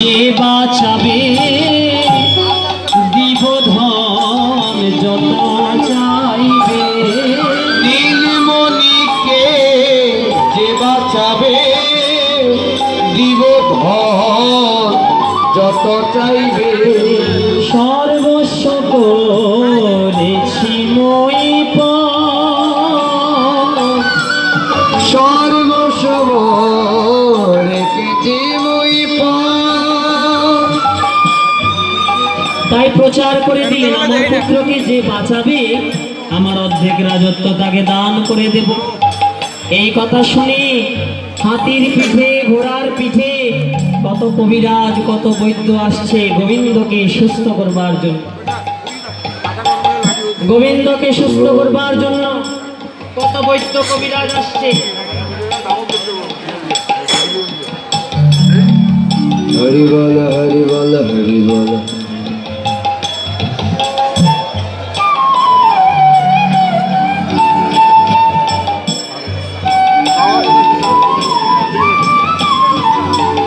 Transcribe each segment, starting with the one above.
বাঁচাবে দিব ধন যত চাইবে, নীলমণিকে যে বাঁচাবে দিব ধন যত চাইবে। সর্বস্ব করেছি মই সর্বস্ব রেখেছি মই। তাই প্রচার করে দিলেন, আমার পুত্রকে যে বাঁচাবে আমার অর্ধেক রাজত্ব তাকে দান করে দেব। এই কথা শুনে হাতির পিঠে ঘোড়ার পিঠে কত কবিরাজ কত বৈদ্য আসছে গোবিন্দকে সুস্থ করবার জন্য। গোবিন্দকে সুস্থ করবার জন্য কত বৈদ্য কবিরাজ আসছে। হরি বল হরি বল হরি বল।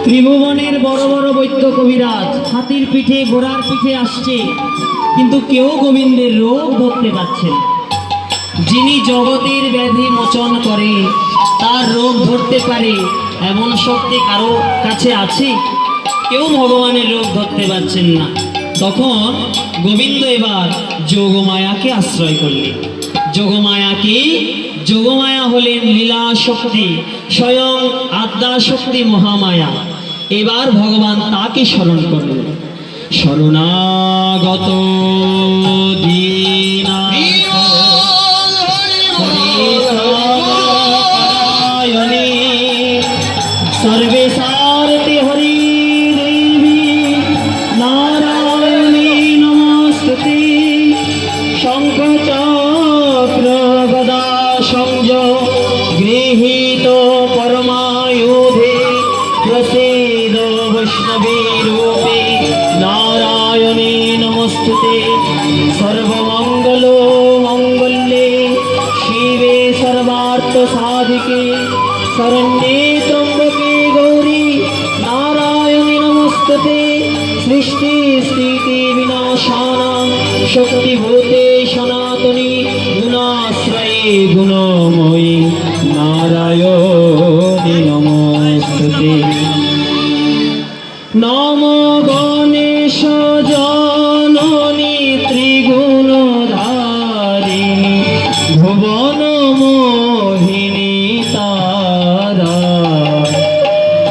ত্রিভুবনের বড় বড় বৈদ্য কবিরাজ হাতির পিঠে ঘোড়ার পিঠে আসছে, কিন্তু কেউ গোবিন্দের রোগ ধরতে পারছে না। যিনি জগতের ব্যাধি মোচন করে, তার রোগ ধরতে পারে এমন শক্তি কারো কাছে আছে? কেউ ভগবানের রোগ ধরতে পারছেন না। তখন গোবিন্দ এবার যোগমায়াকে আশ্রয় করলেন। যোগমায়া হলেন লীলা শক্তি, স্বয়ং আদ্যা শক্তি মহামায়া। এবার ভগবান তাকে স্মরণ করলেন। শরণাগত সর্বে সারতি হরি দেবী নারায়ণী নমস্তুতে। শঙ্খ চক্র গদা সংযম গৃহীত পরমায়ুধে প্রসীদ বৈষ্ণবী রূপে নারায়ণী নমস্তুতে। সর্বমঙ্গল মঙ্গলে শিবে সর্বার্থ সাধিকে শরণ্যে ত্র্যম্বকে গৌরী নারায়ণী নমস্তুতে। সৃষ্টি স্থিতি বিনাশানাং শক্তিভূতে সনাতনী গুণাশ্রয়ে গুণময়ী নারায়ণী নমস্তুতে। নমো গণেশ জননী ত্রিগুণধারিণী ভুবন মোহিনী তারা।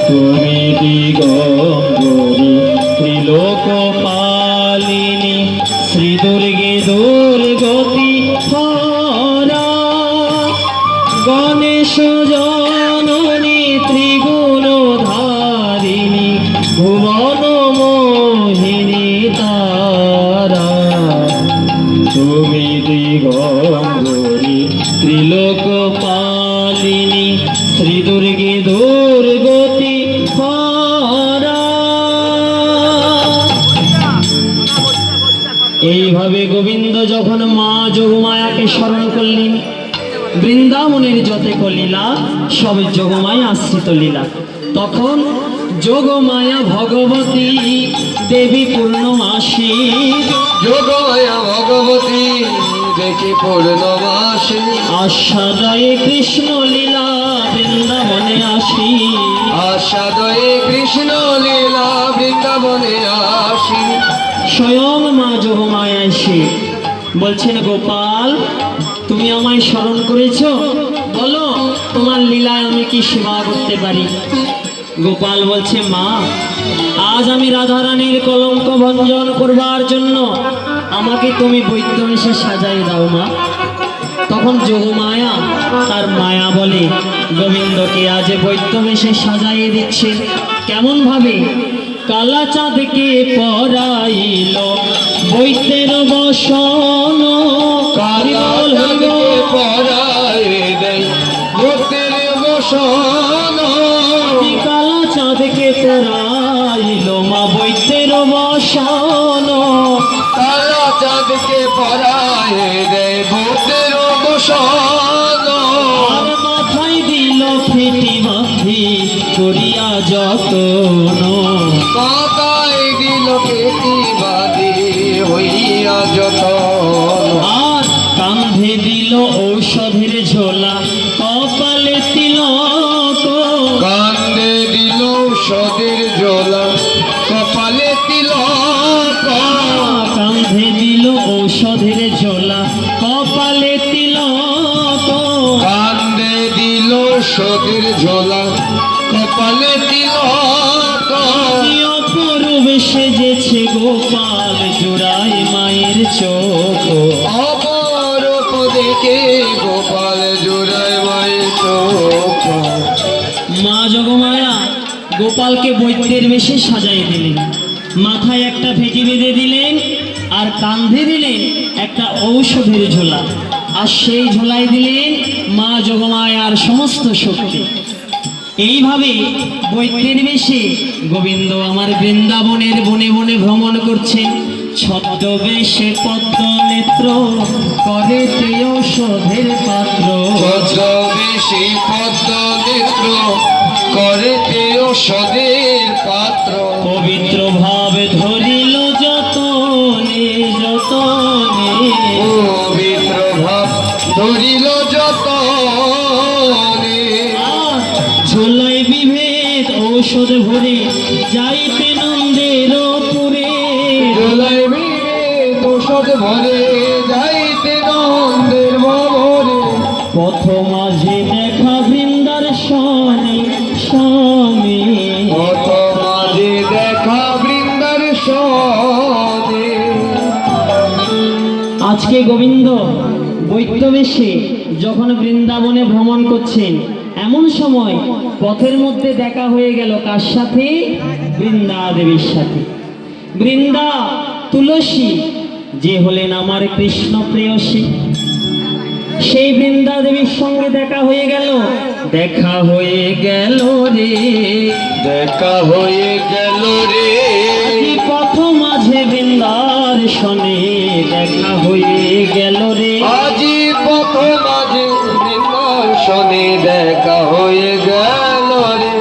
তুমি দিগম্বরী ত্রিলোকপালিনী শ্রী দুর্গে দুর্গতি হরা। গণেশ জননী ত্রিগুণধারিণী ভুবন মোহিনী তারা। তুমি দিগম্বরী ত্রিলোকপালিনী শ্রী দুর্গে দুর্গতি হরা। এইভাবে গোবিন্দ যখন মা যোগমায়াকে স্মরণ করলেন, বৃন্দাবনের যতেক লীলা সব যোগমায়া আশ্রিত লীলা। তখন যোগমায়া ভগবতী দেবী পূর্ণমাসী, যোগমায়া ভগবতী দেখি পূর্ণমাসী। আস্বাদয়ে কৃষ্ণ লীলা বৃন্দাবনে আসি। আস্বাদয়ে কৃষ্ণ লীলা বৃন্দাবনে আসি। স্বয়ং মা যোগমায়া এসে বলছেন, গোপাল তুমি আমায় স্মরণ করেছ, বলো তোমার লীলায় আমি কি সেবা করতে পারি। গোপাল বলছে, মা আজ আমি রাধারানীর কলঙ্ক ভঞ্জন করবার জন্য আমাকে তুমি বৈদ্য বেশে সাজাই দাও মা। তখন যোগমায়া তার মায়া বলে গোবিন্দকে আজ বৈদ্য বেশে সাজাইয়ে দিচ্ছে। কেমন ভাবে? কালা চাঁদকে পরাইল বৈদ্যের বসন, কালা চাঁদকে পরাইয়ে দেয় বৈদ্যের বসন। কালা চাঁদকে পরাইল মা বৈদ্যের বসন। কালা চাঁদকে পরাইয়ে দেয় বৈদ্যের বসন। আর মাথায় দিল ফেটি মাথি করিয়া যতন। কত এটি বাদে হইয়া যতন আর কাঁধে দিল ঔষধের ঝোলা কপালে তিলক কান্দে দিল সদের জোলা কপালে তিলক কাঁধে দিল ঔষধের ঝোলা কপালে তিলক কান্দে দিল সদের ঝোলা কপালে তিলক অপরূপ সেজেছে গোপাল জোড়ায় মায়ের চোখ অপরূপ দেখে গোপাল জোড়ায় মায়ের চোখ মা যোগমায়া গোপালকে বৈদ্যের বেশে সাজাই দিলেন, মাথায় একটা ফেটি বেঁধে দিলেন আর কাঁধে দিলেন একটা ঔষধের ঝোলা, আর সেই ঝোলায় দিলেন মা যোগমায়ার সমস্ত শক্তি। এইভাবে বৈদ্যের বেশে গোবিন্দ আমার বৃন্দাবনের বনে বনে ভ্রমণ করছেন। ছদ্মবেশে পদ্ম নেত্র করে ঔষধের পাত্র বেশি পদ্ম নেত্র করে ঔষধের পাত্র পবিত্র ভাবে ধরিল যতনে যতনে পবিত্র ভাব ধরিল যতনে ঝোলাই বিভেদ ঔষধ ভরে যাইতে নন্দের পুরে জোলাই মিলে ঔষধ ভরে যাইতে নন্দের ভবরে পথ মাঝে দেখা বৃন্দার স্বামী স্বামী কত মাঝে দেখা বৃন্দার সনে আজকে গোবিন্দ বৈদ্যবেশে যখন বৃন্দাবনে ভ্রমণ করছেন, এমন সময় পথের মধ্যে দেখা হয়ে গেল কার সাথে? বৃন্দা দেবীর সাথে। বৃন্দা তুলসী যে হলেন আমার কৃষ্ণ প্রেয়সী, সেই বৃন্দা দেবীর সঙ্গে দেখা হয়ে গেল। দেখা হয়ে গেল রে, দেখা হয়ে গেল রে এই পথ মাঝে বৃন্দার সনে দেখা হয়ে গেল রে। আজি পথ মাঝে বৃন্দার সনে দেখা হয়ে গেল রে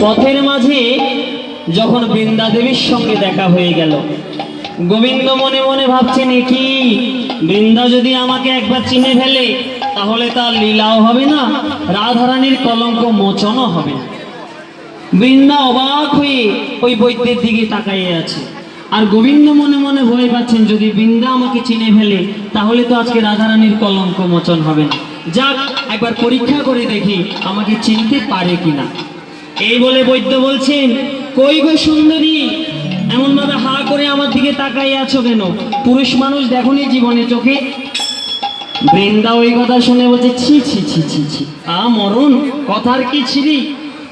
পথের মাঝে যখন বৃন্দা দেবীর সঙ্গে দেখা হয়ে গেল, গোবিন্দ মনে মনে ভাবছেন কি বৃন্দা যদি আমাকে একবার চিনে ফেলে তাহলে তার লীলাও হবে না, রাধারানীর কলঙ্ক মোচনও হবে না। বৃন্দা অবাক হয়ে ওই বৈদ্যের দিকে তাকাইয়ে আছে, আর গোবিন্দ মনে মনে ভয় পাচ্ছেন যদি বৃন্দা আমাকে চিনে ফেলে তাহলে তো আজকে রাধারানীর কলঙ্ক মোচন হবে না। যাক, একবার পরীক্ষা করে দেখি আমাকে চিনতে পারে কিনা। এই বলে বৈদ্য বলছেন, কই গো সুন্দরী, এমন ভাবে হা করে আমার দিকে তাকাইয়ে আছো কেন? পুরুষ মানুষ দেখোনি জীবনে চোখে? বৃন্দা ওই কথা শুনে বলছে, ছি ছি ছি ছি ছি, মরণ, কথার কি ছিলি?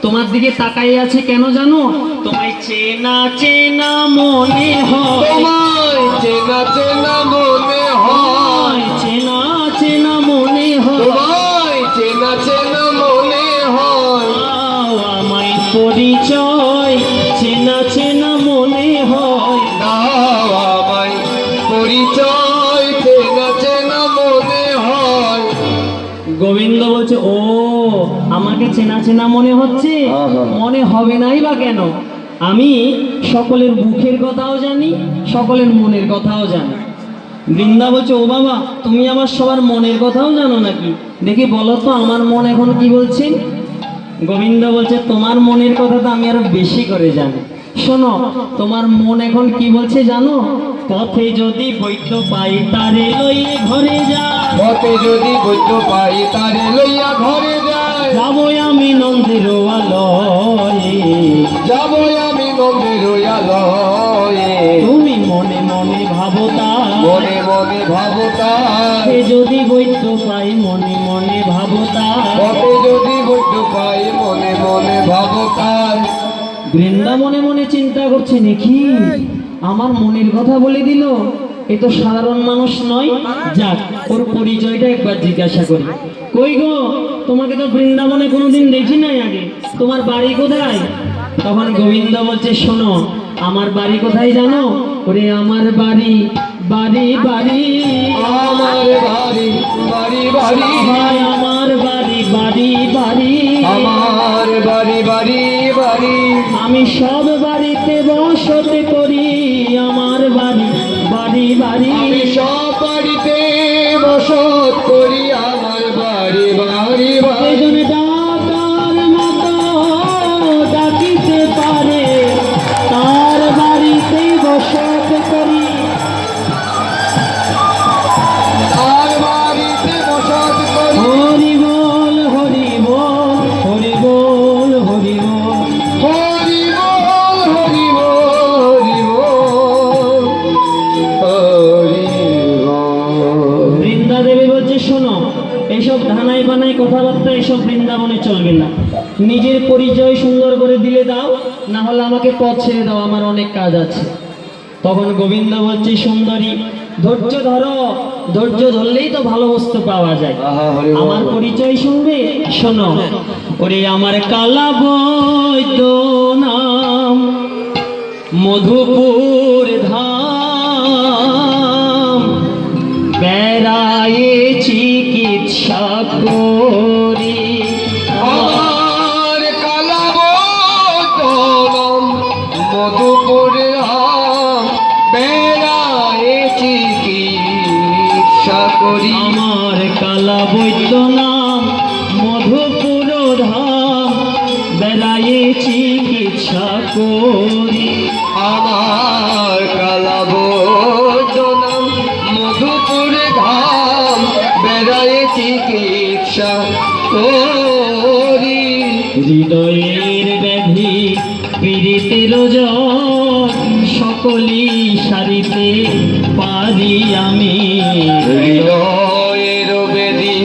তোমার দিকে তাকাইয়ে আছে কেন জানো? তোমায় চেনা চেনা মনে হয়, তোমায় চেনা চেনা মনে হয় চেনা চেনা মনে হয়, তোমায় চেনা চেনা মনে হয় দাও আমায় পরিচয়, চেনা চেনা মনে হয়। দাও আমায় পরিচয় চেনা চেনা মনে হয় গোবিন্দ বলছে, ও আমাকে চেনা চেনা মনে হচ্ছে? আহা। মনে হবে নাই বা কেন? আমি সকলের মুখের কথাও জানি, সকলের মনের কথাও জানি। বৃন্দা বলছে, ও বাবা, তুমি আমার সবার মনের কথাও জানো নাকি? দেখি বলো তো আমার মন এখন কি বলছে? গোবিন্দ বলছে, তোমার মনের কথা তো আমি আরো বেশি করে জানি। শোনো, তোমার মন এখন কি বলছে জানো? পথে যদি বৈদ্য পাই তারে লইয়ে ঘরে যায়, পথে যদি বৈদ্য পাই তারে লইয়া ঘরে যায় যাবো আমি নন্দের আলয়ে, যাবো আমি নন্দের আলয়ে তুমি মনে মনে ভাবো তাই, মনে মনে ভাবো তাই পথে যদি বৈদ্য পাই মনে মনে ভাবো তাই। পথে যদি বৈদ্য পাই মনে মনে ভাবো তাই বৃন্দা মনে মনে চিন্তা করছে, নাকি আমার মনের কথা বলে দিল, এ তো সাধারণ মানুষ নয়। যাক, ওর পরিচয়টা একবার জিজ্ঞাসা করি। কই গো, তোমাকে তো বৃন্দাবনে কোনোদিন দেখি নাই আগে, তোমার বাড়ি কোথায়? তখন গোবিন্দ বলছে, শোনো, আমার বাড়ি কোথায় জানো? ওরে আমার বাড়ি বাড়ি বাড়ি, আমার বাড়ি বাড়ি বাড়ি ভাই আমার বাড়ি বাড়ি বাড়ি, আমার বাড়ি বাড়ি বাড়ি আমি সব বাড়িতে বসতে করি চলবে না। নিজের পরিচয় সুন্দর করে দিলে দাও, না হলে আমাকে পথ ছেড়ে দাও, আমার অনেক কাজ আছে। তখন গোবিন্দ বলছে, সুন্দরী ধৈর্য ধরো, ধৈর্য ধরলেই তো ভালো বস্তু পাওয়া যায়। আহা, হরি বল। আমার পরিচয় শুনবে, শোনো। ওরে আমার কালা বৈদ্য নাম, মধুপুর ধাম, বেড়ায়ে চিকিৎসা করি। আমার কালাবতনম মধুপুর ধাম, বেড়ায়ে চিকিৎসা করি। আমার কালা বৈদ্য নাম, মধুপুর ধাম, বেড়ায়ে চিকিৎসা করি। আমার কালাবতনম মধুপুর ধাম, বেড়ায়ে চিকিৎসা করি। হৃদয়ের ব্যাধি পীড়িতের জ্বর, সকলই সারিতে পারি আমি। হৃদয়ের বেদি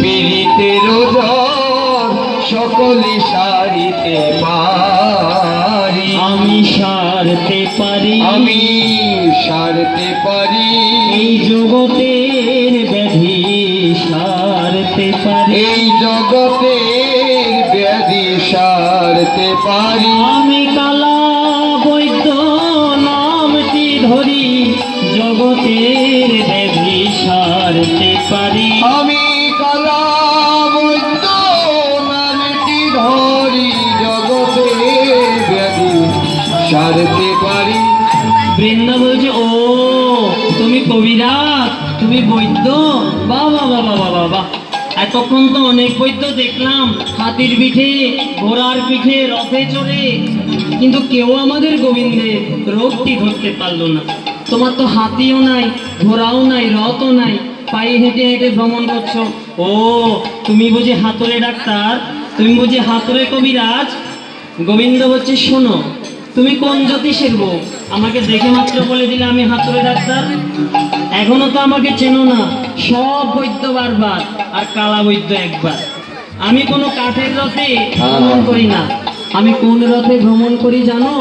পীড়িতের জ্বর, সকলে সারিতে পারি। আমি সারতে পারি, আমি সারতে পারি। এই জগতের ব্যাধি সারতে পারি। এই জগতের ব্যাধি সারতে পারি। আমি কালা বৈদ্য নামটি ধরি, জগতের ব্যাধি সারতে পারি। আমি কালা বৈদ্য নামটি ধরি, জগতের ব্যাধি সারতে পারি। বৃন্দা বলছে, ও তুমি কবিরা, তুমি বৈদ্য, বাবা বাবা বাবা বাবা। এতক্ষণ তো অনেক বৈদ্য দেখলাম, হাতির পিঠে, ঘোড়ার পিঠে, রথে চড়ে, কিন্তু কেউ আমাদের গোবিন্দের রোগটি ধরতে পারলো না। তোমার তো হাতিও নাই, ঘোড়াও নাই, রথও নাই, পায়ে হেঁটে হেঁটে ভ্রমণ করছো। ও তুমি বুঝি হাতুড়ে ডাক্তার, তুমি বুঝি হাতুড়ে কবিরাজ। গোবিন্দ বলছে, শোনো, তুমি কোন জ্যোতিষের বউ? আমাকে দেখে মাত্র বলে দিলে আমি হাতুড়ে ডাক্তার? এখনো তো আমাকে চেনো না। সব বৈদ্য বারবার, আর কালা বৈদ্য একবার। আমি কোনো কাঠের রথে ভ্রমণ করি না। আমি কোন রথে ভ্রমণ করি জানো?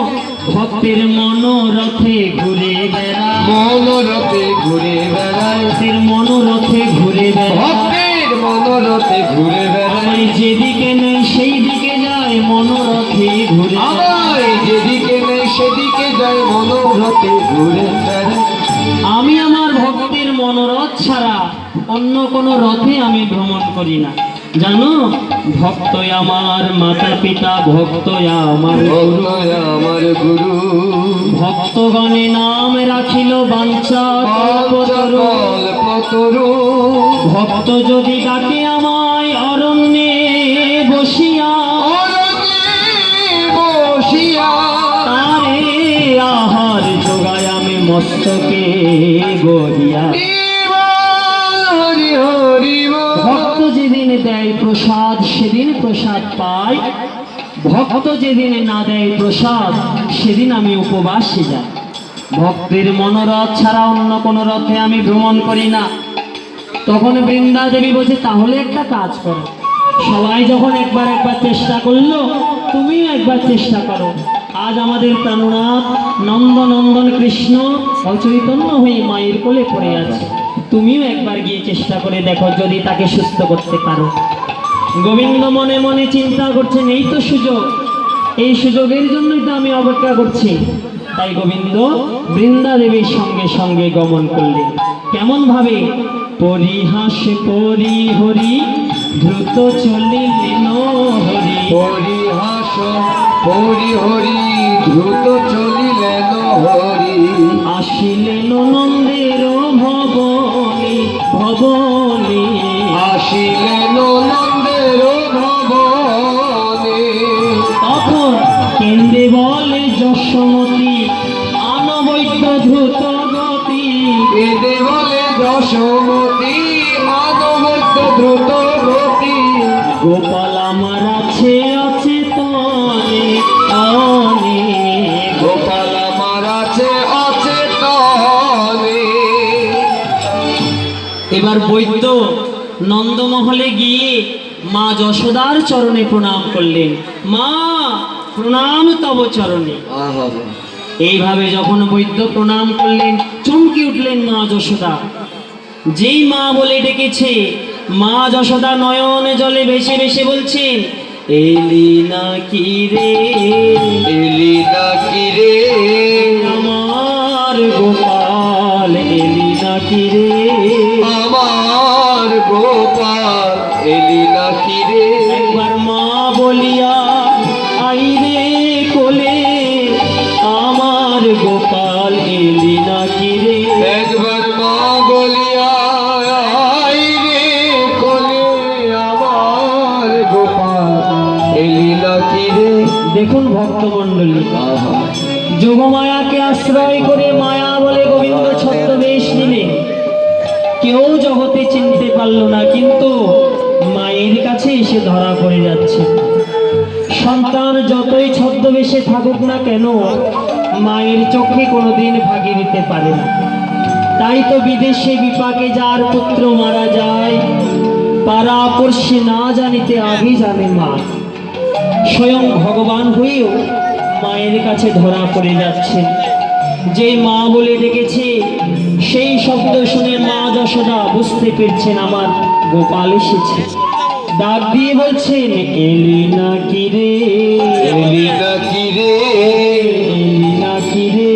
ভক্তের মনোরথে ঘুরে বেড়াই। মনোরথে ঘুরে বেড়ায়, ভক্তের মনোরথে ঘুরে বেড়াই। ভক্তের মনোরথে ঘুরে বেড়ায়। আমি যেদিকে নেই সেই দিকে যাই, মনোরথে ঘুরে বেড়াই। আমার যেদিকে নেই সেদিকে যায়, মনোরথে ঘুরে বেড়ায়। আমি আমার ভক্তের মনোরথ ছাড়া অন্য কোনো রথে আমি ভ্রমণ করি না। জানো, ভক্তই আমার মাতা পিতা, ভক্তই আমার গুরু। ভক্তই আমার গুরু। ভক্তগণে নাম রাখিল বাঞ্ছা কল্পতরু। কল্পতরু। ভক্ত যদি ডাকে আমায় অরণ্যে বসিয়া, অরণ্যে বসিয়া। তারে আহার যোগায় আমি মস্তকে গড়িয়া। হরি হরি বল। ভক্ত যেদিন দেয় প্রসাদ, সেদিন প্রসাদ পাই। ভক্ত যেদিন না দেয় প্রসাদ, সেদিন আমি উপবাসে যাই। ভক্তের মনোরথ ছাড়া অন্য কোনো রথে আমি ভ্রমণ করি না। তখন বৃন্দা দেবী বলছে, তাহলে একটা কাজ করো, সবাই যখন একবার একবার চেষ্টা করলো, তুমিও একবার চেষ্টা করো। আজ আমাদের প্রাণনাথ নন্দনন্দন কৃষ্ণ অচৈতন্য হয়ে মায়ের কোলে পড়ে আছে, তুমিও একবার গিয়ে চেষ্টা করে দেখো, যদি তাকে সুস্থ করতে পারো। গোবিন্দ মনে মনে চিন্তা করছেন, এই তো সুযোগ, এই সুযোগের জন্যই তো আমি অপেক্ষা করছি। তাই গোবিন্দ বৃন্দা দেবীর সঙ্গে সঙ্গে গমন করলেন। কেমন ভাবে? পরিহাস পরিহরি দ্রুত চলিলেন হরি। পরিহাস পরিহরি দ্রুত চলিলেন হরি। আসিলেন নন্দের ভবনে ভবনে। আসিলেন নন্দের ভবনে। তখন কেন্দ্রে বলে যশোমতী, আনবৈদ্য দ্রুত গতি। এদে বলে যশোমতী, মানবত্ব দ্রুত গতি। গোপাল আমার আছে অচেতনে অনে। গোপাল আমার আছে অচেতনে। এবার বৈদ্য নন্দমহলে গিয়ে মা যশোদার চরণে প্রণাম করলেন। মা প্রণাম তব চরণে। আহা এইভাবে যখন বৈদ্য প্রণাম করলেন, চমকে উঠলেন মা যশোদা। যেই মা বলে ডেকেছে, মা যশোদা নয়নে জলে ভেসে ভেসে বলছেন, এলি নাকি রে, এলি নাকি রে আমার গোপাল, এলি নাকি রে। আমার গোপাল, এলি নাকি রে। একবার মা বলিয়া আই রে কোলে, আমার গোপাল এলি নাকি রে। একবার মা বলিয়া আই রে কোলে, আমার গোপাল, এলি নাকি রে। দেখুন ভক্তমণ্ডলী, আহা যোগমায়াকে আশ্রয় করে মায়া বলে গোবিন্দ ছদ্মবেশ নিলেন। কেউ জগতে চিনতে পারল না, কিন্তু মায়ের কাছে এসে ধরা পড়ে যাচ্ছে। সন্তান যতই ছদ্মবেশে থাকুক না কেন, মায়ের চোখে কোনোদিন ভাগি দিতে পারে না। তাই তো বিদেশে বিপাকে যার পুত্র মারা যায়, পাড়া পড়শি না জানিতে আগে জানে মা। স্বয়ং ভগবান হয়েও মায়ের কাছে ধরা পড়ে যাচ্ছে। যে মা বলে ডেকেছে, সেই শব্দ শুনে মা যশোদা বুঝতে পেরেছেন আমার গোপাল এসেছে। ডাক দিয়ে বলছেন, এলি নাকি রে, এলি নাকি রে, এলি নাকি রে,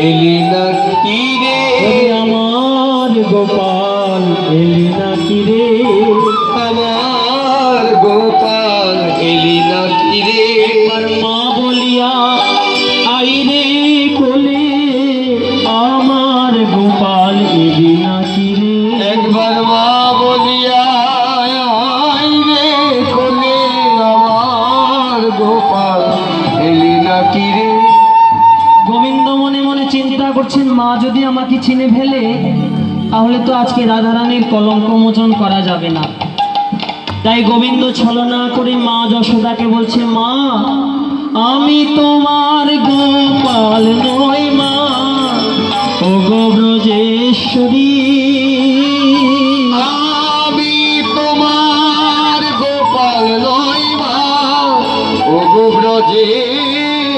এলি নাকি রে। ওরে আমার গোপাল, এলি নাকি রে। আমার গোপাল, এলি নাকি রে। আর মা বলিয়া আই রে কোলে, আমার গোপাল এলি নাকি রে। একবার মা বলিয়া আই রে কোলে, আমার গোপাল, এলি নাকি রে। গোবিন্দ মনে মনে চিন্তা করছেন, মা যদি আমাকে চিনে ফেলে, তাহলে তো আজকে রাধারানীর কলঙ্ক মোচন করা যাবে না। তাই গোবিন্দ ছলনা করে মা যশোদাকে বলছে, মা আমি তোমার গোপাল নই মা, ও গো ব্রজেশ্বরী। আমি তোমার গোপাল নই মা, ও গো ব্রজেশ্বরী।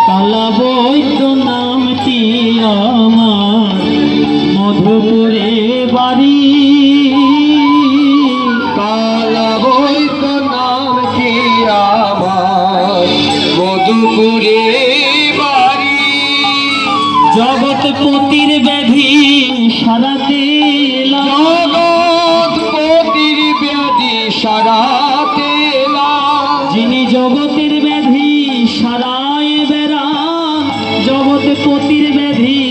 কালা বৈদ্য নামটি আমার, মধুপুরে বাড়ি। কালা বৈদ্য নাম কি আমার, মধুপুরে বাড়ি। জগৎপতির ব্যাধি সারাতে এলাম, জগৎপতির ব্যাধি সারাতে এলাম। যিনি জগতের ব্যাধি সারায় বেড়ান, জগৎপতির ব্যাধি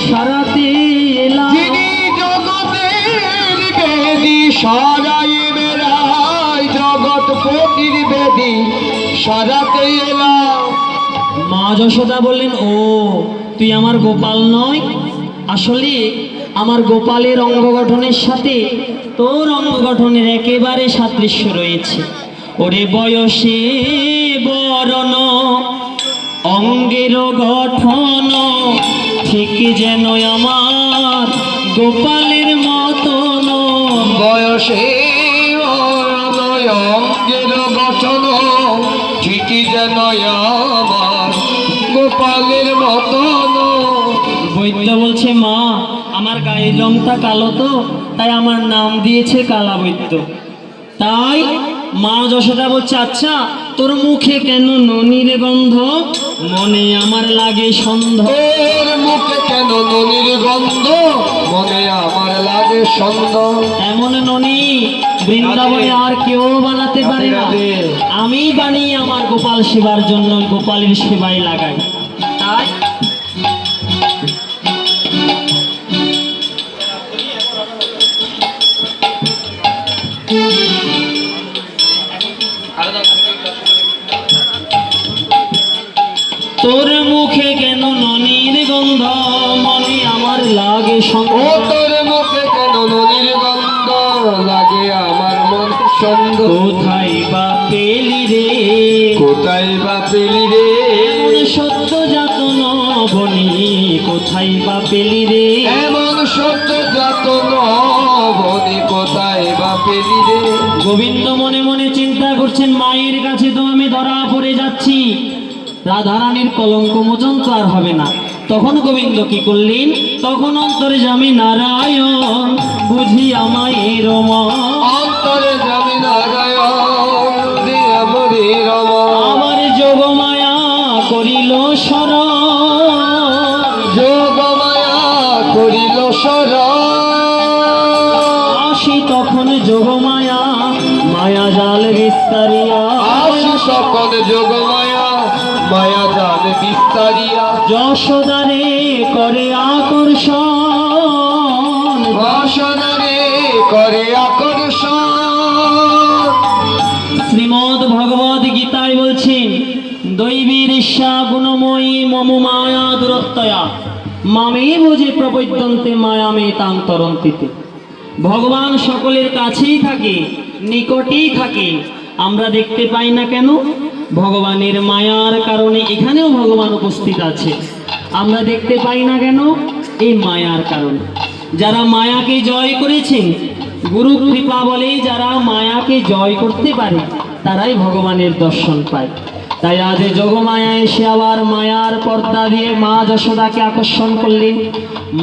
সারাতে এলাম। যিনি জগতের ব্যাধি সারাই বেড়ায়, জগৎপতির ব্যাধি সারাতে এলাম। মা যশোদা বললেন, ও তুই আমার গোপাল নয়? আসলে আমার গোপালের অঙ্গ গঠনের সাথে তোর অঙ্গ গঠনের একেবারে সাদৃশ্য রয়েছে। ওরে বয়সে বরণ অঙ্গের গঠন, ঠিক যেন আমার গোপালের মতন। বয়সে অনয় অঙ্গের গঠন, ঠিকই যেন আমার গোপালের মতন। বৈদ্য বলছে, মা আমার গায়ের রংটা কালো তো, তাই আমার নাম দিয়েছে কালা বৈদ্য। তাই মা যশোদা বলছে, আচ্ছা তোর মুখে কেন ননির গন্ধ, মনে আমার লাগে সন্দেহ। তোর মুখে কেন ননির গন্ধ, মনে আমার লাগে সন্দেহ। এমন ননি বৃন্দাবনে আর কেউ বানাতে পারে না, আমি বানিয়ে আমার গোপাল সেবার জন্য গোপালের সেবায় লাগাই। তাই তোর মুখে কেন ননির গন্ধ, মনে আমার লাগে ও সন্দেহ। তোর মুখে কেন ননির গন্ধ, লাগে আমার মন সন্দেহ। কোথায় বা পেলি রে, কোথায় বা পেলি রে, এমন সত্য যাতন বনি, কোথায় বা পেলি রে। এমন সত্য যাতন বনে, কোথায় পেলি রে। গোবিন্দ মনে মনে চিন্তা করছেন, মায়ের কাছে তো আমি ধরা পড়ে যাচ্ছি, রাধারানীর কলঙ্ক মোচন তো আর হবে না। তখন গোবিন্দ কি করলেন, তখন অন্তর্যামী নারায়ণ বুঝিয়া মায়ের মন, অন্তরে যাবি নারায়ণ দিয়ে মরি রম। আমার যোগ মায়া করিল স্মরণ, যোগ মায়া করিল শরণ। আসি তখন যোগ মায়া মায়া জাল বিস্তারিয়া, আসি সকল যোগ মায়া মায়া জাল বিস্তারিয়া। যশোদারে করে আকর্ষণ, বাসনারে করে আকর্ষণ। শ্রীমদ্ ভগবদ গীতায় বলছেন, দৈবীর ঈর্ষা গুণময়ী মম মায়া দূরত্বয়া মামে বুঝে প্রপদ্যন্তে মায়ামে তাং তরন্তিতে। ভগবান সকলের কাছেই থাকে, নিকটেই থাকে, আমরা দেখতে পাই না কেন? ভগবানের মায়ার কারণে এখানেও ভগবান উপস্থিত আছে, আমরা দেখতে পাই না কেন? এই মায়ার কারণে। যারা মায়াকে জয় করেছেন, গুরু কৃপা বলে যারা মায়াকে জয় করতে পারে তারাই ভগবানের দর্শন পায়। তাই আজ যোগমায়া এসে আবার মায়ার পর্দা দিয়ে মা যশোদাকে আকর্ষণ করলেন।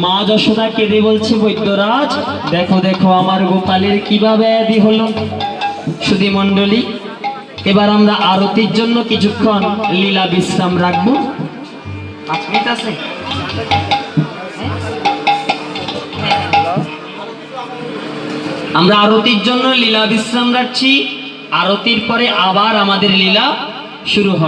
মা যশোদা কেঁদে বলছে, বৈদ্যরাজ দেখো দেখো আমার গোপালের কিভাবে ব্যাধি হলো। সুধী মণ্ডলী, এবার আমরা আরতির জন্য কিছুক্ষণ লীলা বিশ্রাম রাখবো। 5 মিনিট আছে। আমরা আরতির জন্য লীলা বিশ্রাম রাখছি, আরতির পরে আবার আমাদের লীলা শুরু হবে।